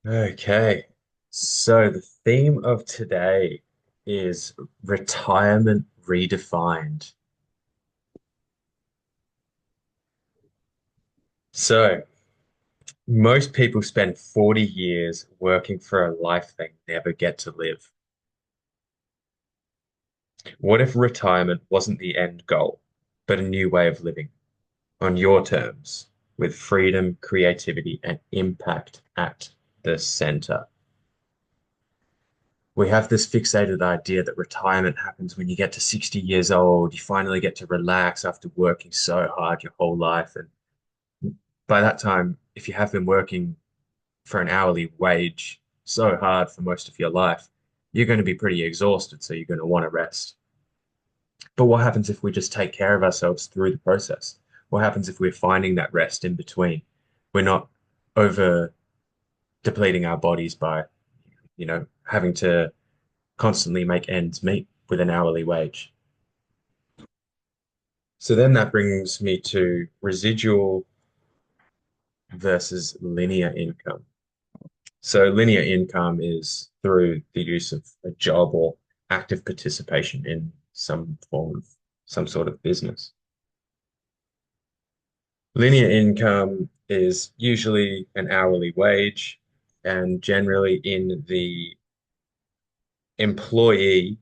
Okay. So the theme of today is retirement redefined. So most people spend 40 years working for a life they never get to live. What if retirement wasn't the end goal, but a new way of living on your terms, with freedom, creativity, and impact at the center? We have this fixated idea that retirement happens when you get to 60 years old. You finally get to relax after working so hard your whole life. And by that time, if you have been working for an hourly wage so hard for most of your life, you're going to be pretty exhausted. So you're going to want to rest. But what happens if we just take care of ourselves through the process? What happens if we're finding that rest in between? We're not over depleting our bodies by, having to constantly make ends meet with an hourly wage. So then that brings me to residual versus linear income. So linear income is through the use of a job or active participation in some form of some sort of business. Linear income is usually an hourly wage and generally in the employee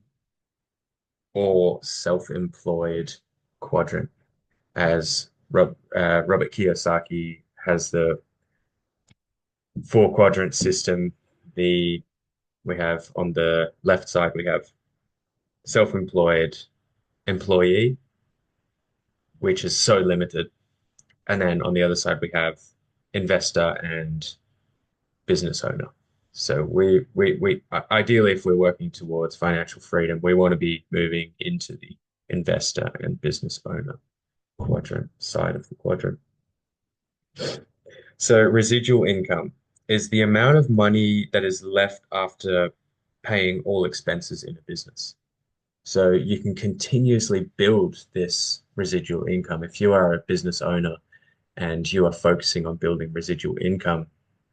or self-employed quadrant, as Robert Kiyosaki has the four quadrant system. The We have on the left side we have self-employed employee, which is so limited, and then on the other side we have investor and business owner. So we ideally, if we're working towards financial freedom, we want to be moving into the investor and business owner quadrant side of the quadrant. So residual income is the amount of money that is left after paying all expenses in a business. So you can continuously build this residual income. If you are a business owner and you are focusing on building residual income,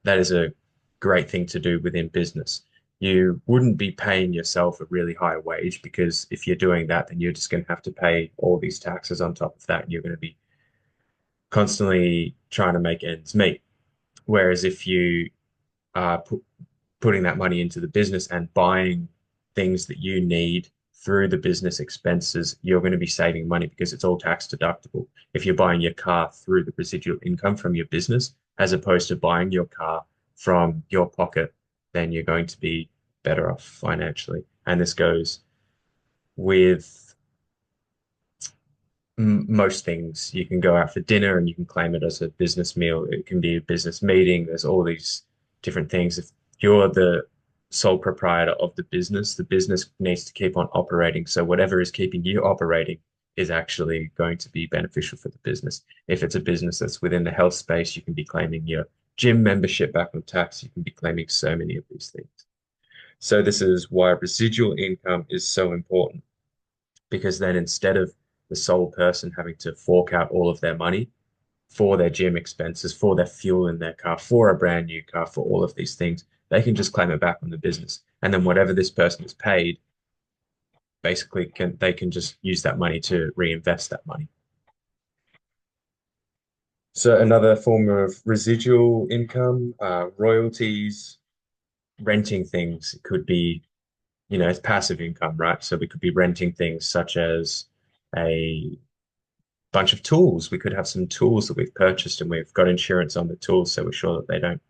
that is a great thing to do within business. You wouldn't be paying yourself a really high wage because if you're doing that, then you're just going to have to pay all these taxes on top of that, and you're going to be constantly trying to make ends meet. Whereas if you are putting that money into the business and buying things that you need through the business expenses, you're going to be saving money because it's all tax deductible. If you're buying your car through the residual income from your business, as opposed to buying your car from your pocket, then you're going to be better off financially. And this goes with most things. You can go out for dinner and you can claim it as a business meal. It can be a business meeting. There's all these different things. If you're the sole proprietor of the business needs to keep on operating. So whatever is keeping you operating is actually going to be beneficial for the business. If it's a business that's within the health space, you can be claiming your gym membership back on tax. You can be claiming so many of these things. So this is why residual income is so important, because then instead of the sole person having to fork out all of their money for their gym expenses, for their fuel in their car, for a brand new car, for all of these things, they can just claim it back on the business. And then whatever this person is paid, basically they can just use that money to reinvest that money. So another form of residual income, royalties, renting things. It could be, it's passive income, right? So we could be renting things such as a bunch of tools. We could have some tools that we've purchased and we've got insurance on the tools, so we're sure that they don't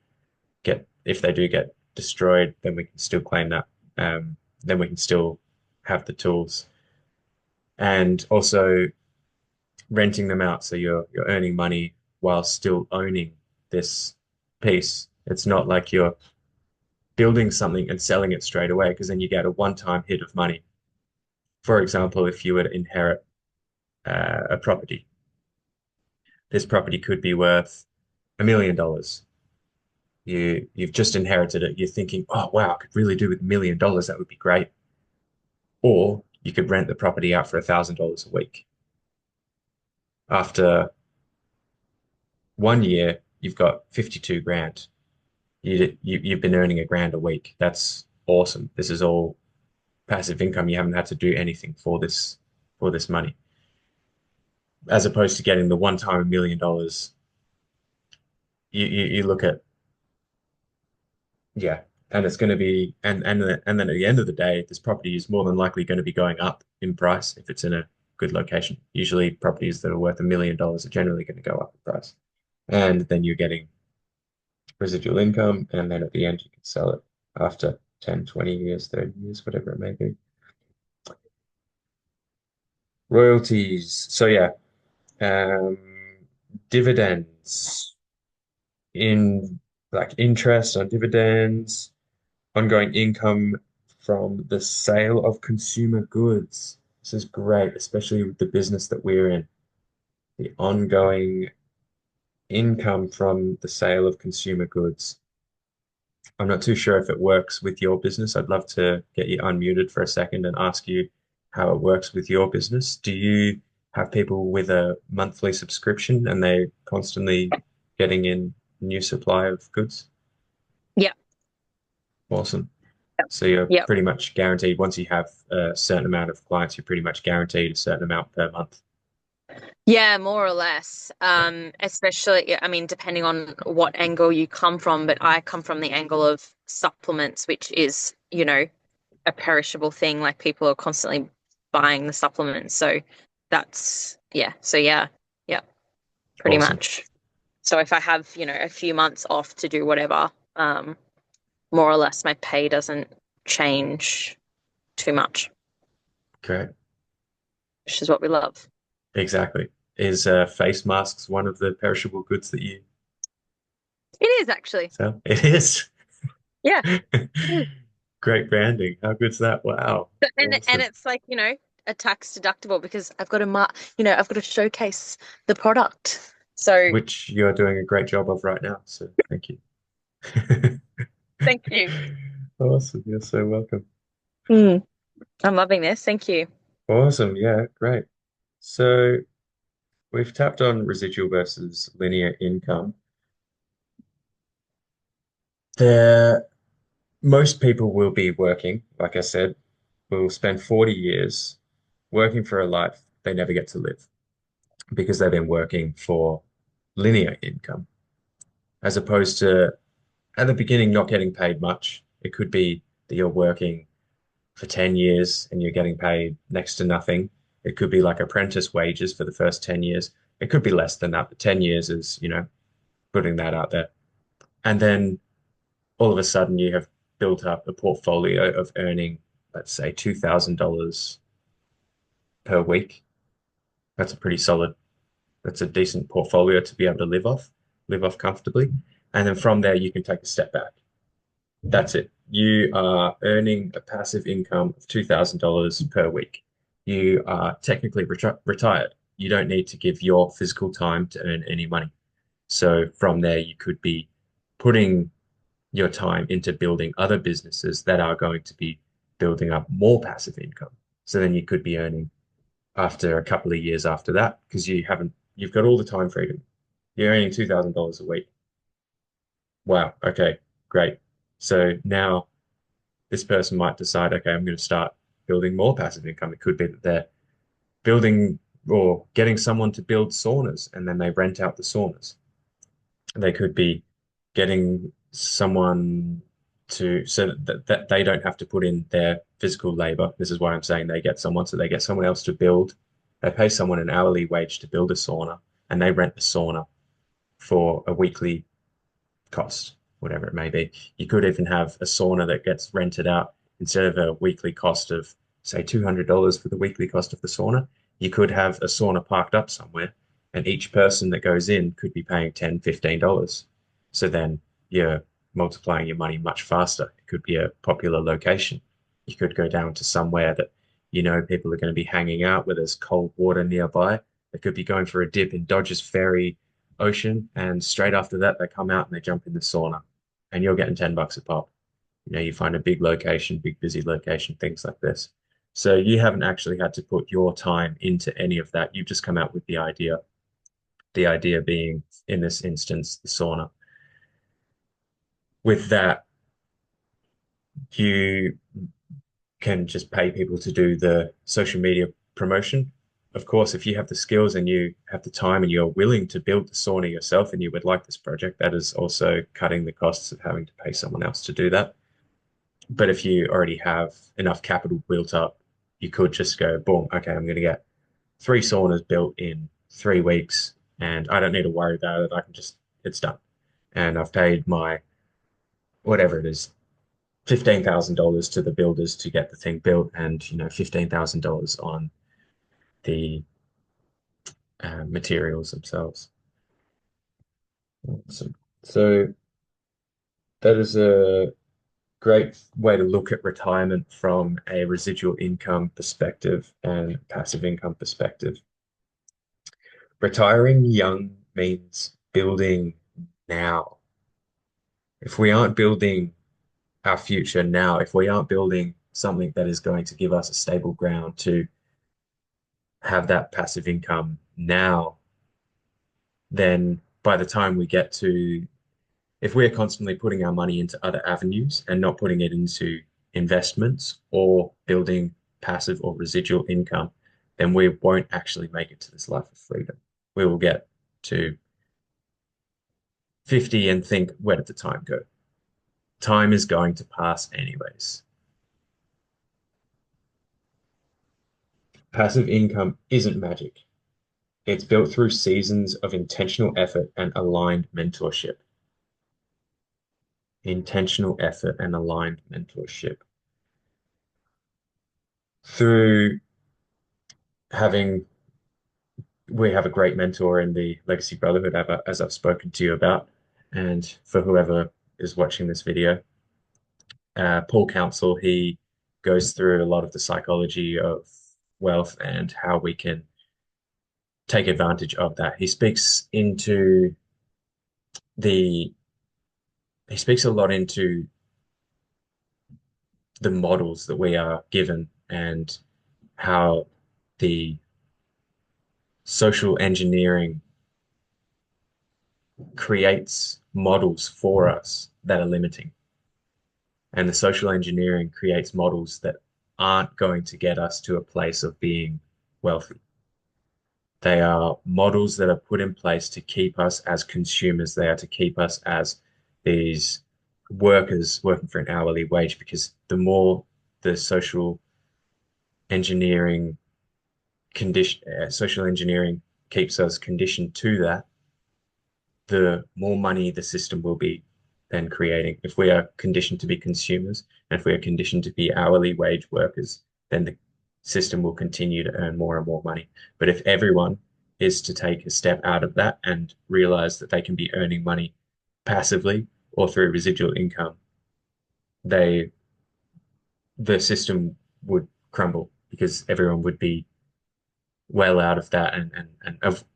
get, if they do get destroyed, then we can still claim that. Then we can still have the tools. And also renting them out, so you're earning money while still owning this piece. It's not like you're building something and selling it straight away, because then you get a one-time hit of money. For example, if you were to inherit a property, this property could be worth $1 million. You've just inherited it. You're thinking, oh wow, I could really do with $1 million. That would be great. Or you could rent the property out for $1,000 a week. After 1 year, you've got 52 grand. You've been earning $1,000 a week. That's awesome. This is all passive income. You haven't had to do anything for this money, as opposed to getting the one time $1 million. You look at yeah, and it's going to be and then at the end of the day, this property is more than likely going to be going up in price if it's in a good location. Usually, properties that are worth $1 million are generally going to go up in price, and then you're getting residual income, and then at the end you can sell it after 10, 20 years, 30 years, whatever it may be. Royalties. So yeah, um, dividends in like interest on dividends, ongoing income from the sale of consumer goods. This is great, especially with the business that we're in. The ongoing income from the sale of consumer goods. I'm not too sure if it works with your business. I'd love to get you unmuted for a second and ask you how it works with your business. Do you have people with a monthly subscription and they're constantly getting in new supply of goods? Yep. Awesome. So you're Yep. pretty much guaranteed once you have a certain amount of clients, you're pretty much guaranteed a certain amount per month. Yeah, more or less. Yeah. Especially, I mean, depending on what angle you come from, but I come from the angle of supplements, which is, a perishable thing. Like people are constantly buying the supplements. So that's, yeah. So yeah, yeah, pretty Awesome. much. So if I have, a few months off to do whatever, more or less my pay doesn't change too much, Great. which is what we love. Exactly. Is face masks one of the perishable goods that you It is actually. sell? It is. Yeah. It is. Great branding. How good's that? Wow. And Awesome. it's like, a tax deductible because I've got to showcase the product. So Which you're doing a great job of right now. So thank you. thank you. Awesome. You're so welcome. Mm, I'm loving this. Thank you. Awesome. Yeah, great. So we've tapped on residual versus linear income. There, most people will be working, like I said, will spend 40 years working for a life they never get to live because they've been working for linear income, as opposed to at the beginning not getting paid much. It could be that you're working for 10 years and you're getting paid next to nothing. It could be like apprentice wages for the first 10 years. It could be less than that, but 10 years is, putting that out there. And then all of a sudden you have built up a portfolio of earning, let's say, $2,000 per week. That's a pretty solid, that's a decent portfolio to be able to live off comfortably. And then from there, you can take a step back. That's it. You are earning a passive income of $2,000 per week. You are technically retired. You don't need to give your physical time to earn any money. So from there, you could be putting your time into building other businesses that are going to be building up more passive income. So then you could be earning after a couple of years after that because you've got all the time freedom. You're earning $2,000 a week. Wow. Okay, great. So now this person might decide, okay, I'm going to start building more passive income. It could be that they're building or getting someone to build saunas and then they rent out the saunas. They could be getting someone to so that they don't have to put in their physical labor. This is why I'm saying they get someone, so they get someone else to build. They pay someone an hourly wage to build a sauna and they rent the sauna for a weekly cost, whatever it may be. You could even have a sauna that gets rented out instead of a weekly cost of, say, $200 for the weekly cost of the sauna. You could have a sauna parked up somewhere, and each person that goes in could be paying $10, $15. So then you're multiplying your money much faster. It could be a popular location. You could go down to somewhere that people are going to be hanging out where there's cold water nearby. They could be going for a dip in Dodgers Ferry Ocean, and straight after that they come out and they jump in the sauna, and you're getting $10 a pop. You find a big location, big busy location, things like this. So you haven't actually had to put your time into any of that. You've just come out with the idea. The idea being, in this instance, the sauna. With that, you can just pay people to do the social media promotion. Of course, if you have the skills and you have the time and you're willing to build the sauna yourself and you would like this project, that is also cutting the costs of having to pay someone else to do that. But if you already have enough capital built up, you could just go, boom, okay, I'm going to get three saunas built in 3 weeks and I don't need to worry about it. I can just, it's done. And I've paid my, whatever it is, $15,000 to the builders to get the thing built and, $15,000 on the materials themselves. Awesome. So that is a great way to look at retirement from a residual income perspective and passive income perspective. Retiring young means building now. If we aren't building our future now, if we aren't building something that is going to give us a stable ground to have that passive income now, then by the time we get to, if we're constantly putting our money into other avenues and not putting it into investments or building passive or residual income, then we won't actually make it to this life of freedom. We will get to 50 and think, where did the time go? Time is going to pass anyways. Passive income isn't magic. It's built through seasons of intentional effort and aligned mentorship. Intentional effort and aligned mentorship. Through having, we have a great mentor in the Legacy Brotherhood, as I've spoken to you about. And for whoever is watching this video, Paul Council, he goes through a lot of the psychology of wealth and how we can take advantage of that. The he speaks a lot into the models that we are given and how the social engineering creates models for us that are limiting. And the social engineering creates models that aren't going to get us to a place of being wealthy. They are models that are put in place to keep us as consumers. They are to keep us as these workers working for an hourly wage because the more the engineering social engineering keeps us conditioned to that, the more money the system will be then creating. If we are conditioned to be consumers and if we are conditioned to be hourly wage workers, then the system will continue to earn more and more money. But if everyone is to take a step out of that and realize that they can be earning money passively or through residual income, they the system would crumble because everyone would be well out of that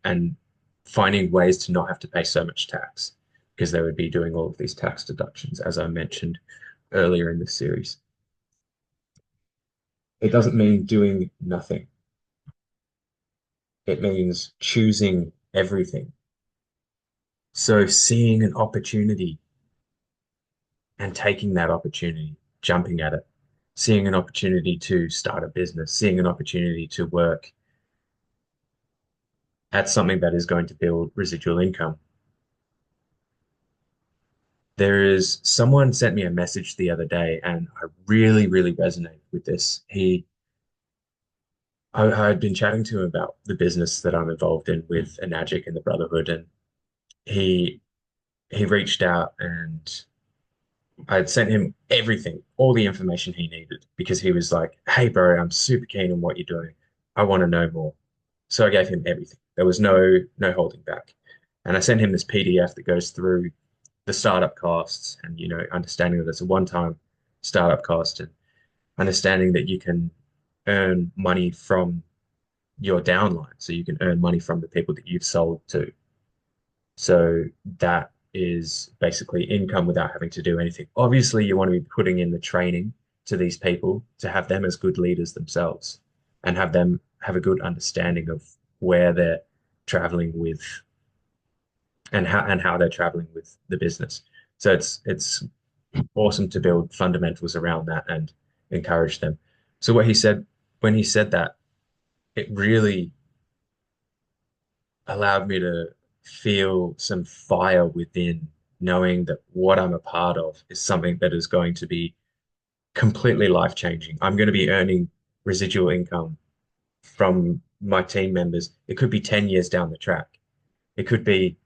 and finding ways to not have to pay so much tax because they would be doing all of these tax deductions, as I mentioned earlier in this series. It doesn't mean doing nothing. It means choosing everything. So seeing an opportunity and taking that opportunity, jumping at it, seeing an opportunity to start a business, seeing an opportunity to work at something that is going to build residual income. There is someone sent me a message the other day, and I really, really resonated with this. I had been chatting to him about the business that I'm involved in with Enagic and the Brotherhood, and he he reached out and I had sent him everything, all the information he needed, because he was like, "Hey, bro, I'm super keen on what you're doing. I want to know more." So I gave him everything. There was no holding back, and I sent him this PDF that goes through the startup costs and understanding that it's a one-time startup cost and understanding that you can earn money from your downline, so you can earn money from the people that you've sold to. So that is basically income without having to do anything. Obviously, you want to be putting in the training to these people to have them as good leaders themselves and have them have a good understanding of where they're traveling with and how they're traveling with the business. So it's awesome to build fundamentals around that and encourage them. So what he said when he said that, it really allowed me to feel some fire within, knowing that what I'm a part of is something that is going to be completely life changing. I'm going to be earning residual income from my team members. It could be 10 years down the track. It could be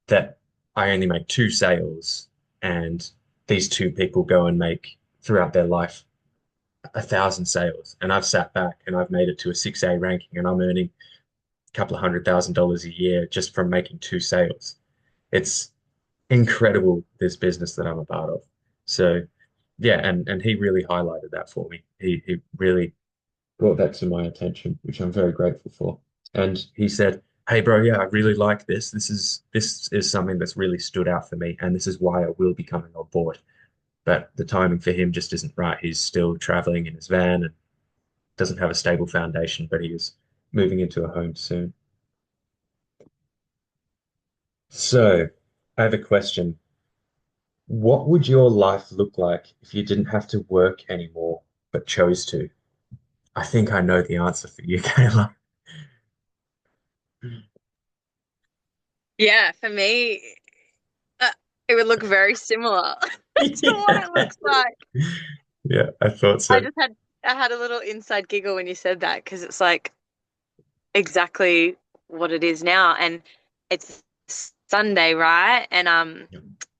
that I only make two sales and these two people go and make throughout their life 1,000 sales. And I've sat back and I've made it to a 6A ranking and I'm earning a couple of $100,000 a year just from making two sales. It's incredible, this business that I'm a part of. So yeah, and he really highlighted that for me. He really brought that to my attention, which I'm very grateful for. And he said, "Hey, bro, yeah, I really like this. This is something that's really stood out for me, and this is why I will be coming on board." But the timing for him just isn't right. He's still traveling in his van and doesn't have a stable foundation, but he is moving into a home soon. So, I have a question. What would your life look like if you didn't have to work anymore, but chose to? I think I know the answer for you, Kayla. Yeah, for me, uh, it would look very similar to what it Yeah. looks like. Yeah, I thought I so. just had I had a little inside giggle when you said that because it's like exactly what it is now. And it's Sunday, right? And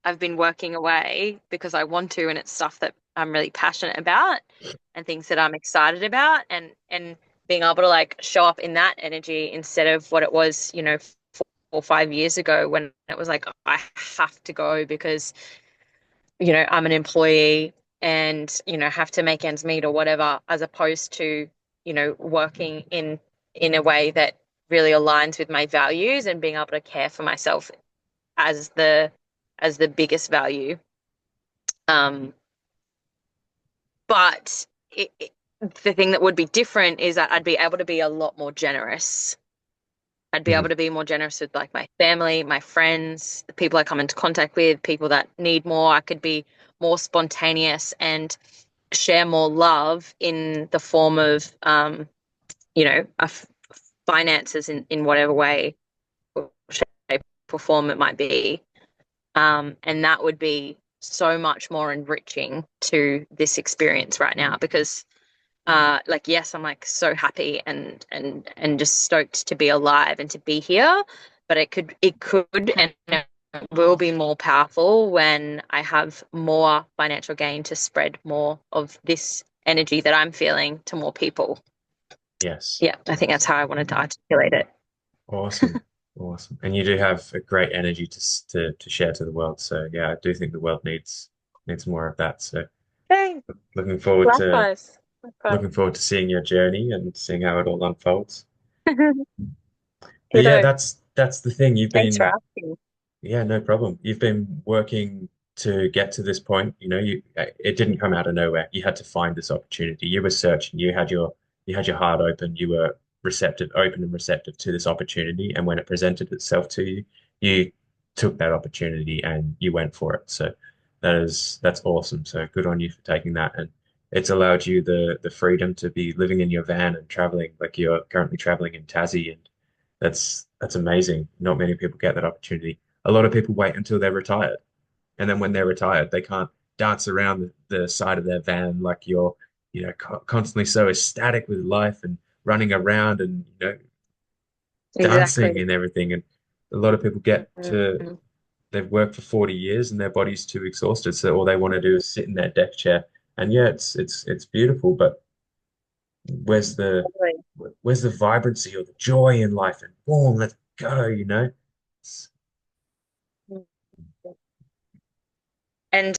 I've been working away because I want to, and it's stuff that I'm really passionate about and things that I'm excited about, and being able to like show up in that energy instead of what it was, 4 or 5 years ago when it was like I have to go because I'm an employee and have to make ends meet or whatever, as opposed to working in a way that really aligns with my values and being able to care for myself as the biggest value. Um, but the thing that would be different is that I'd be able to be a lot more generous. I'd be able Mhm. to be more generous with like my family, my friends, the people I come into contact with, people that need more. I could be more spontaneous and share more love in the form of, finances in whatever way or shape or form it might be. And that would be so much more enriching to this experience right now because like yes, I'm like so happy and just stoked to be alive and to be here, but it could and it will be more powerful when I have more financial gain to spread more of this energy that I'm feeling to more people. Yes. Yeah, I think that's Yes. how I wanted to articulate it. Awesome. Awesome. And you do have a great energy to share to the world. So yeah, I do think the world needs more of that. So Thanks. looking forward to Likewise. looking Likewise. forward to seeing your journey and seeing how it all unfolds. But yeah, Ditto. that's the thing. You've Thanks for been asking. Yeah, no problem. You've been working to get to this point. It didn't come out of nowhere. You had to find this opportunity. You were searching. You had your heart open. You were open and receptive to this opportunity. And when it presented itself to you, you took that opportunity and you went for it. So that's awesome. So good on you for taking that. And it's allowed you the freedom to be living in your van and traveling like you're currently traveling in Tassie. And that's amazing. Not many people get that opportunity. A lot of people wait until they're retired. And then when they're retired, they can't dance around the side of their van like you're, constantly so ecstatic with life and running around and, Exactly. dancing and everything. And a lot of people Mhm. they've worked for 40 years and their body's too exhausted. So all they want to do is sit in their deck chair. And yeah, it's beautiful, but where's the Totally. where's the vibrancy or the joy in life? And boom, let's go. It's- And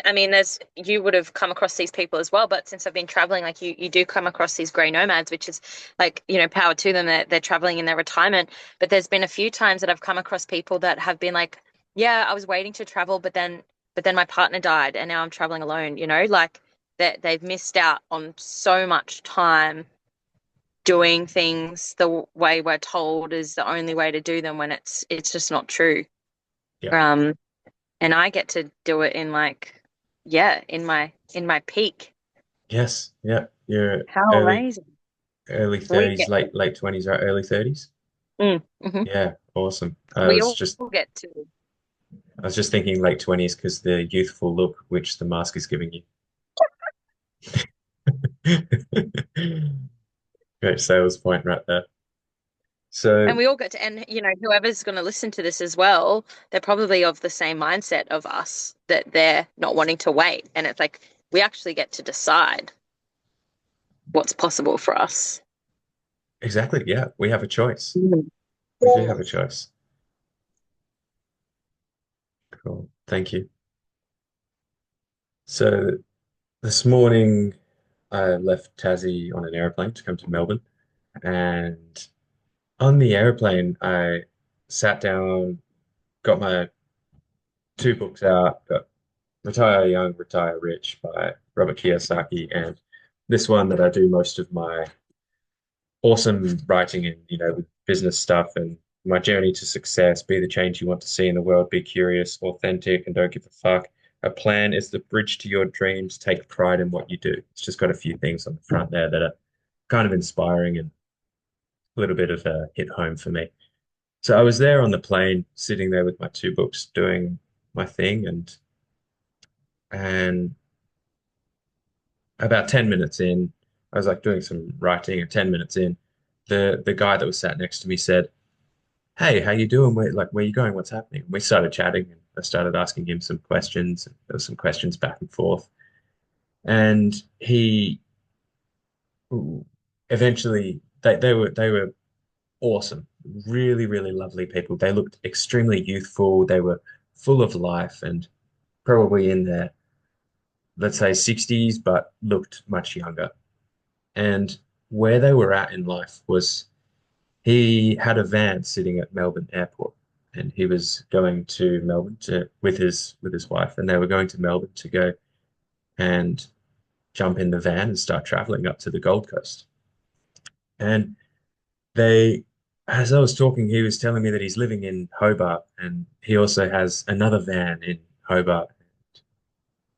I mean, there's you would have come across these people as well, but since I've been traveling, like you do come across these grey nomads, which is like, power to them. They're traveling in their retirement. But there's been a few times that I've come across people that have been like, yeah, I was waiting to travel, but then my partner died and now I'm traveling alone, like that they've missed out on so much time doing things the way we're told is the only way to do them when it's just not true. yeah, Um, and I get to do it in like, yeah, in my peak. Yes, yeah. You're How amazing. early We 30s, get late 20s, right? Early 30s. hmm Yeah, awesome. we all get to. I was just thinking late 20s because the youthful look which the mask is giving you. Great sales point right there. So And we all get to, and whoever's going to listen to this as well, they're probably of the same mindset of us that they're not wanting to wait. And it's like we actually get to decide what's possible for us. exactly, yeah, we have a choice. Mm. We do have a choice. Cool. Thank you. So this morning I left Tassie on an airplane to come to Melbourne. And on the airplane, I sat down, got my two books out, got Retire Young, Retire Rich by Robert Kiyosaki, and this one that I do most of my awesome writing in, with business stuff and my journey to success, be the change you want to see in the world, be curious, authentic, and don't give a fuck. A plan is the bridge to your dreams. Take pride in what you do. It's just got a few things on the front there that are kind of inspiring and a little bit of a hit home for me. So I was there on the plane, sitting there with my two books, doing my thing, and about 10 minutes in, I was like doing some writing, and 10 minutes in, the guy that was sat next to me said, "Hey, how you doing? Where you going? What's happening?" We started chatting, and I started asking him some questions. There were some questions back and forth, and he eventually they were awesome, really, really lovely people. They looked extremely youthful. They were full of life and probably in their, let's say, 60s, but looked much younger. And where they were at in life was he had a van sitting at Melbourne Airport, and he was going to Melbourne to with his wife, and they were going to Melbourne to go and jump in the van and start traveling up to the Gold Coast. And they, as I was talking, he was telling me that he's living in Hobart, and he also has another van in Hobart.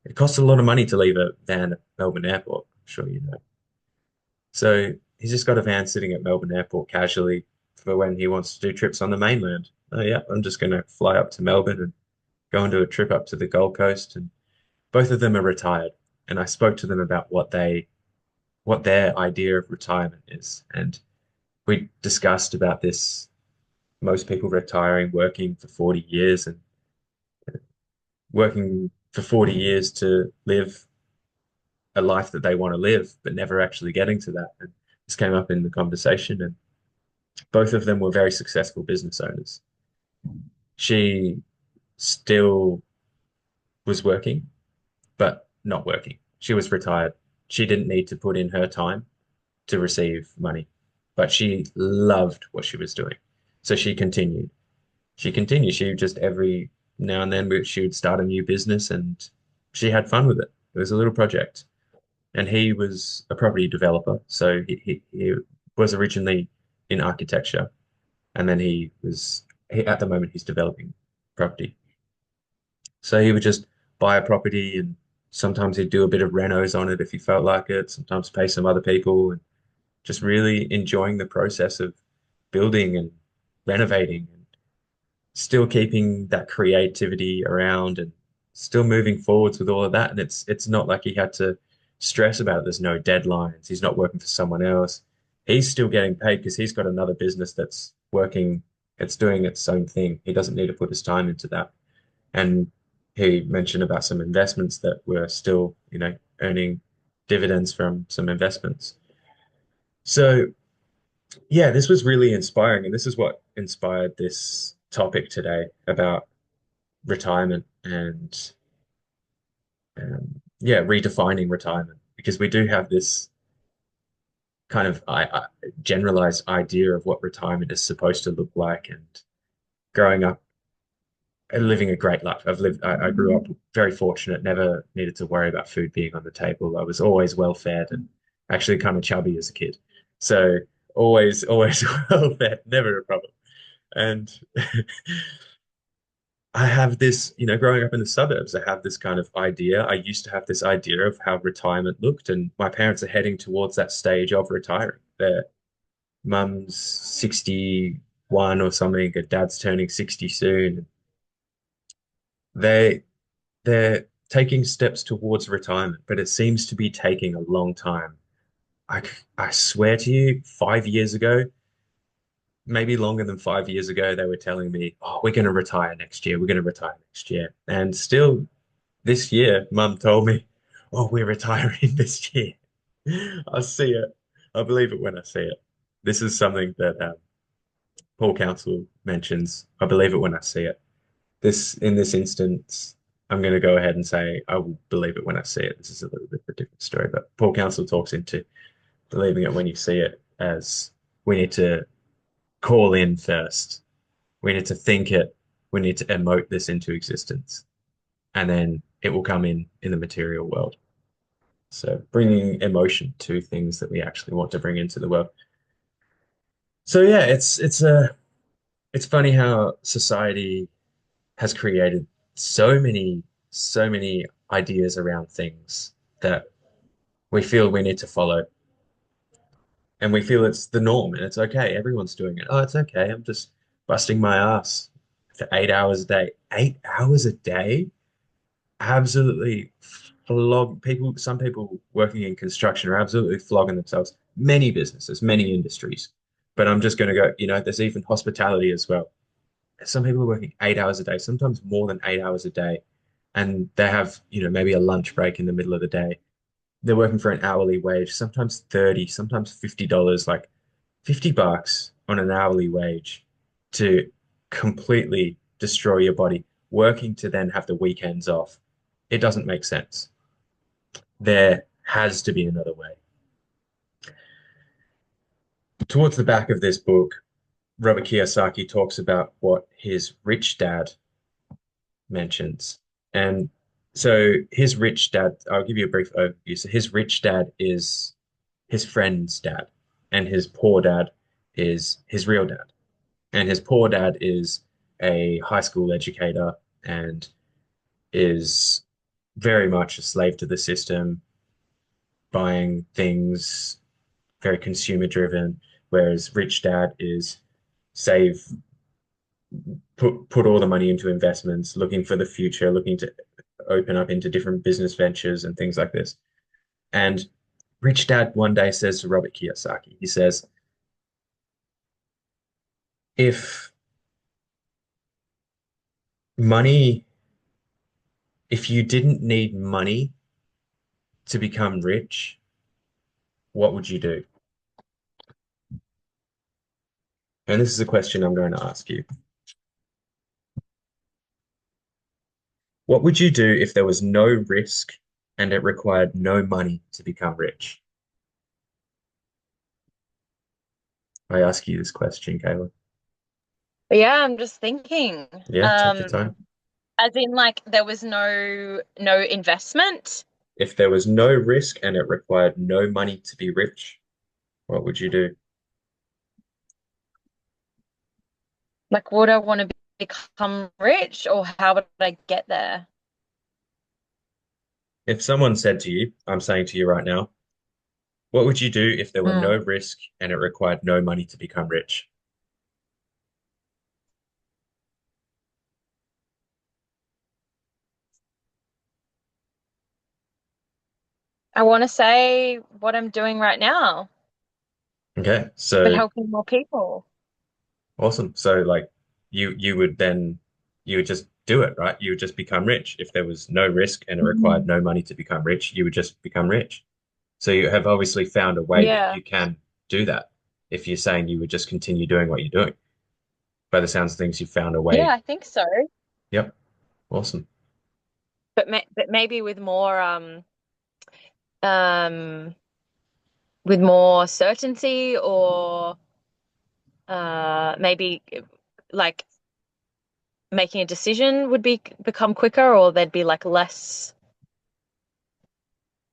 It costs a lot of money to leave a van at Melbourne Airport, I'm sure you know. So he's just got a van sitting at Melbourne Airport casually for when he wants to do trips on the mainland. Oh yeah, I'm just going to fly up to Melbourne and go and do a trip up to the Gold Coast. And both of them are retired. And I spoke to them about what their idea of retirement is. And we discussed about this, most people retiring, working for 40 years and working for 40 years to live a life that they want to live, but never actually getting to that. And this came up in the conversation, and both of them were very successful business owners. She still was working, but not working. She was retired. She didn't need to put in her time to receive money, but she loved what she was doing. So she continued. She continued. She just every now and then she would start a new business and she had fun with it. It was a little project. And he was a property developer. So he was originally in architecture. And then at the moment, he's developing property. So he would just buy a property and sometimes he'd do a bit of renos on it if he felt like it, sometimes pay some other people and just really enjoying the process of building and renovating and still keeping that creativity around and still moving forwards with all of that. And it's not like he had to stress about it. There's no deadlines. He's not working for someone else. He's still getting paid because he's got another business that's working, it's doing its own thing. He doesn't need to put his time into that. And he mentioned about some investments that were still, earning dividends from some investments. So, yeah, this was really inspiring. And this is what inspired this topic today about retirement and, yeah, redefining retirement. Because we do have this kind of generalized idea of what retirement is supposed to look like. And growing up and living a great life. I grew up very fortunate, never needed to worry about food being on the table. I was always well fed and actually kind of chubby as a kid. So always well fed, never a problem. And I have this, growing up in the suburbs, I have this kind of idea. I used to have this idea of how retirement looked, and my parents are heading towards that stage of retiring. Their mum's 61 or something, her dad's turning 60 soon. They they're taking steps towards retirement, but it seems to be taking a long time. I I swear to you, 5 years ago, maybe longer than 5 years ago, they were telling me, "Oh, we're going to retire next year. We're going to retire next year." And still this year, Mum told me, "Oh, we're retiring this year." I see it. I believe it when I see it. This is something that Paul Council mentions. I believe it when I see it. In this instance, I'm going to go ahead and say I will believe it when I see it. This is a little bit of a different story, but Paul Council talks into believing it when you see it as we need to call in first. We need to think it. We need to emote this into existence, and then it will come in the material world. So bringing emotion to things that we actually want to bring into the world. So yeah, it's funny how society has created so many ideas around things that we feel we need to follow, and we feel it's the norm and it's okay. Everyone's doing it. Oh, it's okay. I'm just busting my ass for 8 hours a day. 8 hours a day? Absolutely flog people. Some people working in construction are absolutely flogging themselves. Many businesses, many industries. But I'm just going to go, there's even hospitality as well. Some people are working 8 hours a day, sometimes more than 8 hours a day. And they have, maybe a lunch break in the middle of the day. They're working for an hourly wage, sometimes 30, sometimes $50, like $50 on an hourly wage to completely destroy your body, working to then have the weekends off. It doesn't make sense. There has to be another way. Towards the back of this book, Robert Kiyosaki talks about what his rich dad mentions. And so his rich dad, I'll give you a brief overview. So his rich dad is his friend's dad, and his poor dad is his real dad. And his poor dad is a high school educator and is very much a slave to the system, buying things, very consumer driven, whereas rich dad is save, put all the money into investments, looking for the future, looking to open up into different business ventures and things like this. And Rich Dad one day says to Robert Kiyosaki, he says, if money, if you didn't need money to become rich, what would you do? And this is a question I'm going to ask you. What would you do if there was no risk and it required no money to become rich? I ask you this question, Kayla. But yeah, I'm just thinking. Yeah, take your Um, time. as in like there was no investment. If there was no risk and it required no money to be rich, what would you do? Like would I want to become rich or how would I get there? If someone said to you, I'm saying to you right now, what would you do if there were no Hmm. risk and it required no money to become rich? I want to say what I'm doing right now, Okay, but so helping more people. awesome. So like you would then you would just do it, right? You would just become rich. If there was no risk and it required Mhm. no money to become rich, you would just become rich. So you have obviously found a way that Yeah. you can do that. If you're saying you would just continue doing what you're doing. By the sounds of things, you found a Yeah, way. I think so. Yep. Awesome. But maybe um with more certainty or maybe like making a decision would become quicker or there'd be like less,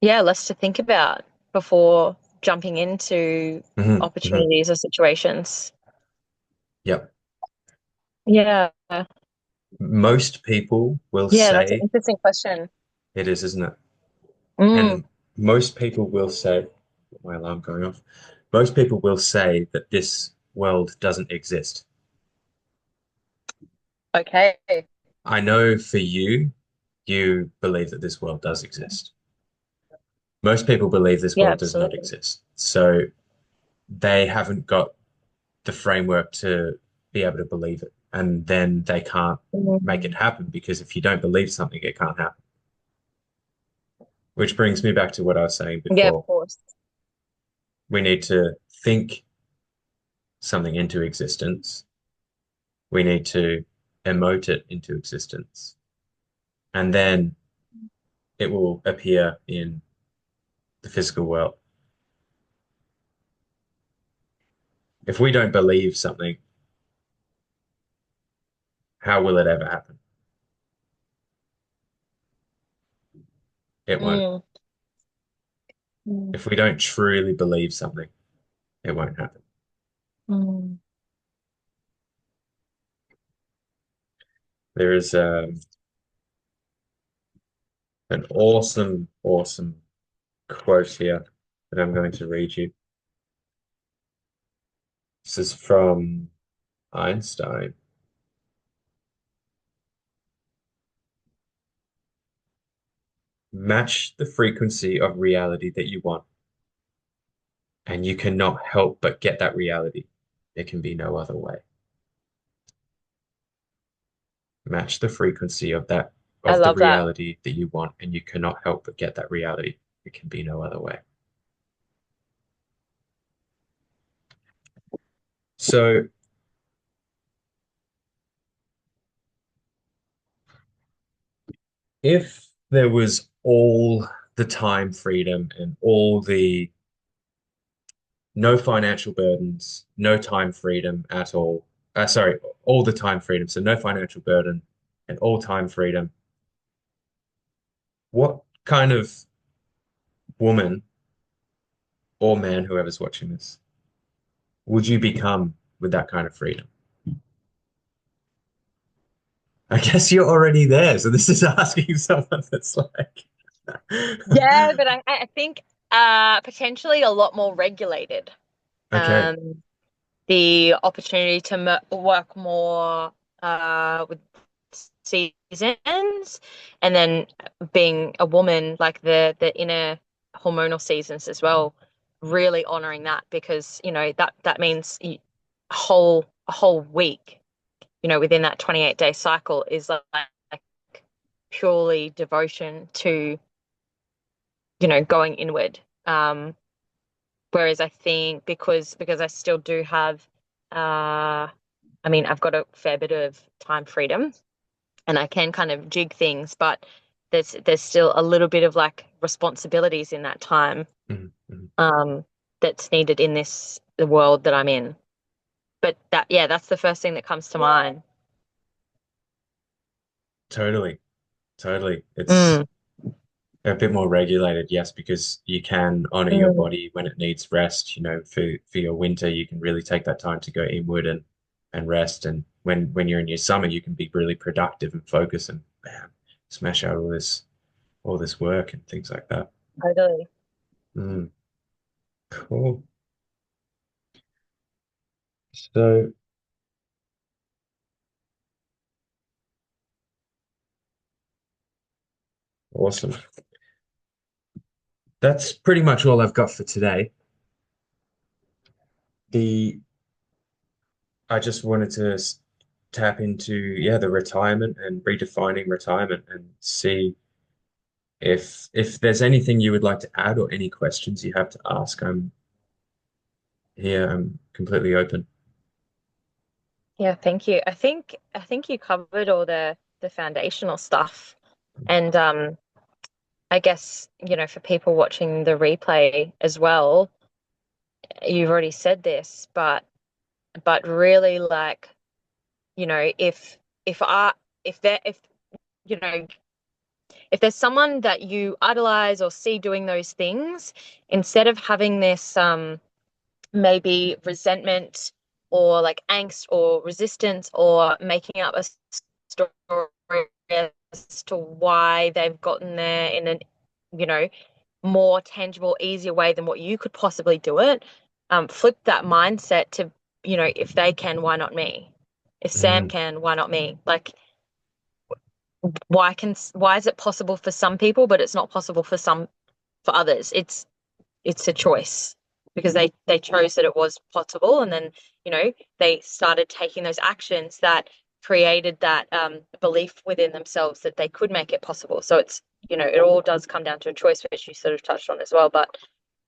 yeah, less to think about before jumping into opportunities or situations. Yep. Yeah. Most people will Yeah, that's an say interesting question. it is, isn't it? Mm, And most people will say, my alarm going off. Most people will say that this world doesn't exist. okay. I know for you, you believe that this world does exist. Most people believe this Yeah, world does not absolutely. exist. So they haven't got the framework to be able to believe it. And then they can't make it Mm, happen because if you don't believe something, it can't happen. Which brings me back to what I was saying yeah, of before. course. We need to think something into existence. We need to emote it into existence. And then it will appear in the physical world. If we don't believe something, how will it ever happen? It won't. Mm, mm, If we don't truly believe something, it won't happen. mm. There is an awesome, awesome quote here that I'm going to read you. This is from Einstein. Match the frequency of reality that you want, and you cannot help but get that reality. There can be no other way. Match the frequency I of the love that. reality that you want, and you cannot help but get that reality. It can be no other way. So if there was all the time freedom and all the no financial burdens, no time freedom at all. Sorry, all the time freedom. So no financial burden and all time freedom. What kind of woman or man, whoever's watching this, would you become with that kind of freedom? I guess you're already there. So this is asking someone that's like, Yeah, but I think potentially a lot more regulated. okay. Um, the opportunity to work more with seasons, and then being a woman, like the inner hormonal seasons as well, really honoring that because that means a whole week, within that 28-day cycle is like purely devotion to going inward. Whereas I think because I still do have, I mean, I've got a fair bit of time freedom and I can kind of jig things, but there's still a little bit of like responsibilities in that time, Mhm, mhm. um, that's needed in the world that I'm in. But yeah, that's the first thing that comes to mind. Totally, totally. It's Mm, a bit more regulated, yes, because you can honor your mm, body when it needs rest. For your winter, you can really take that time to go inward and rest. And when you're in your summer, you can be really productive and focus and bam, smash out all this work and things like that. totally. Mm, cool. So awesome. That's pretty much all I've got for today. The I just wanted to tap into, yeah, the retirement and redefining retirement and see if there's anything you would like to add or any questions you have to ask. I'm here. I'm completely open. Yeah, thank you. I think you covered all the foundational stuff. And I guess, for people watching the replay as well, you've already said this, but really like, if I if there if you know if there's someone that you idolize or see doing those things, instead of having this maybe resentment or like angst or resistance or making up a story as to why they've gotten there in an, you know, more tangible, easier way than what you could possibly do it. Flip that mindset to, if they can, why not me? If Sam Mm, can, why not me? Like, why is it possible for some people, but it's not possible for others? It's a choice because they chose that it was possible, and then they started taking those actions that created that belief within themselves that they could make it possible. So it's it all does come down to a choice, which you sort of touched on as well. But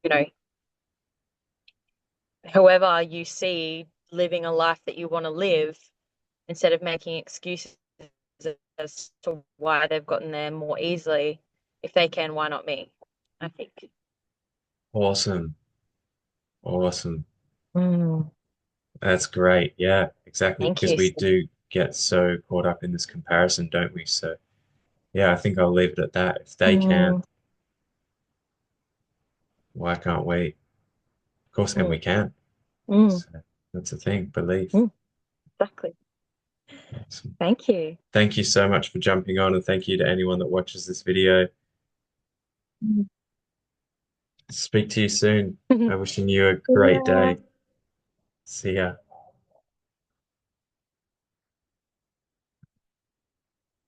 you know whoever you see living a life that you want to live, instead of making excuses as to why they've gotten there more easily, if they can, why not me? I think. awesome. Awesome. Mm, That's great. Yeah, exactly. thank Because you. we do get so caught up in this comparison, don't we? So, yeah, I think I'll leave it at that. If they can, Mm, why can't we? Of course, and we mm, can. mm, So that's the thing, belief. mm, exactly. Awesome. Thank you. Thank you so much for jumping on, and thank you to anyone that watches this video. Speak to you soon. I'm wishing you a great Yeah. day. See ya.